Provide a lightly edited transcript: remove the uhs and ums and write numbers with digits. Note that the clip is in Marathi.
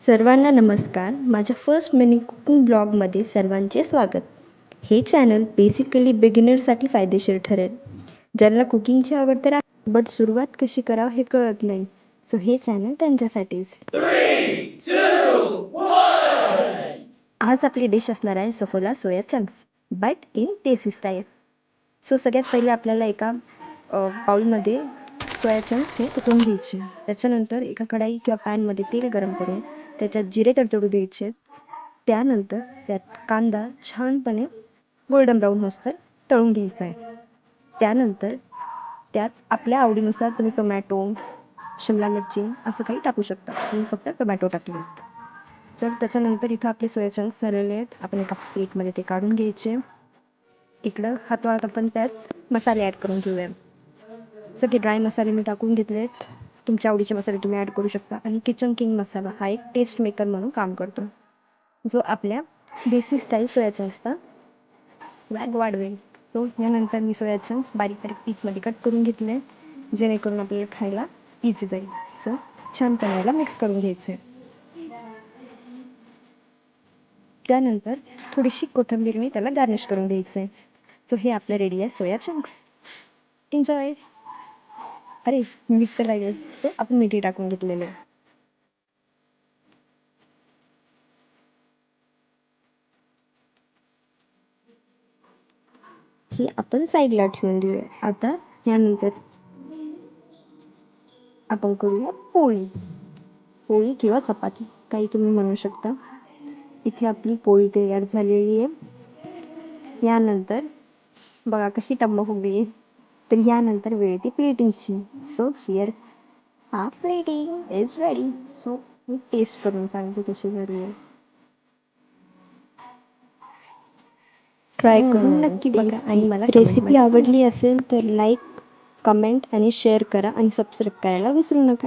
सर्वांना नमस्कार. माझ्या फर्स्ट मिनी कुकिंग ब्लॉगमध्ये सर्वांचे स्वागत. हे चॅनल बेसिकली बिगिनरसाठी फायदेशीर ठरेल. ज्यांना कुकिंगची आवड तर आहे, बट सुरुवात कशी करावं हे कळत नाही. सो हे चॅनल त्यांच्यासाठीच. आज आपली डिश असणार आहे Saffola soya chunks but in desi style. So सगळ्यात पहिले आपल्याला एका बाउलमध्ये सोया चंक्स हे उकळून घ्यायचे. त्याच्यानंतर एका कढाई किंवा पॅनमध्ये तेल गरम करून त्याच्यात जिरे तडतडू द्यायचे. त्यानंतर त्यात कांदा छानपणे गोल्डन ब्राऊन होईस्तोवर तळून घ्यायचा आहे. त्यानंतर त्यात आपल्या आवडीनुसार तुम्ही टोमॅटो, शिमला मिरची असं काही टाकू शकता. मी फक्त टोमॅटो टाकले. तर त्याच्यानंतर इथं आपले सोया चंक्स झालेले आहेत. आपण एका प्लेटमध्ये ते काढून घ्यायचे. इकडं हाताळत आपण त्यात मसाले ॲड करून घेऊया. सगळे ड्राय मसाले मी टाकून घेतलेत. तुमच्या आवडीचे मसाले तुम्ही ॲड करू शकता. आणि किचन किंग मसाला हा एक टेस्ट मेकर म्हणून काम करतो, जो आपल्या देसी स्टाईल सोया चंक्सचा वॅग वाढवेल. तो यानंतर मी सोया चंक्स बारीक बारीक पीसमध्ये कट करून घेतले, जेणेकरून आपल्याला खायला इझी जाईल. सो छानपणे याला मिक्स करून घ्यायचे. त्यानंतर थोडीशी कोथिंबीर मी त्याला गार्निश करून घ्यायचे. सो हे आपलं रेडी आहे सोया चंक्स. एन्जॉय. अरे मीठ तर राहिले, सो आपण मीठही टाकून घेतलेलं आहे. हे आपण साईडला ठेवून देऊया. आता यानंतर आपण करूया पोळी. पोळी किंवा चपाती काही तुम्ही म्हणू शकता. इथे आपली पोळी तयार झालेली आहे. यानंतर बघा कशी टम्म फुगली आहे. तर यानंतर वेळ येते प्लेटिंगची. सो हिअर हा प्लेटिंग इज रेडी. सो मी टेस्ट करून सांगते कशी झाली आहे. ट्राय करून नक्की बघा आणि मला रेसिपी आवडली असेल तर लाईक, कमेंट आणि शेअर करा आणि सबस्क्राईब करायला विसरू नका.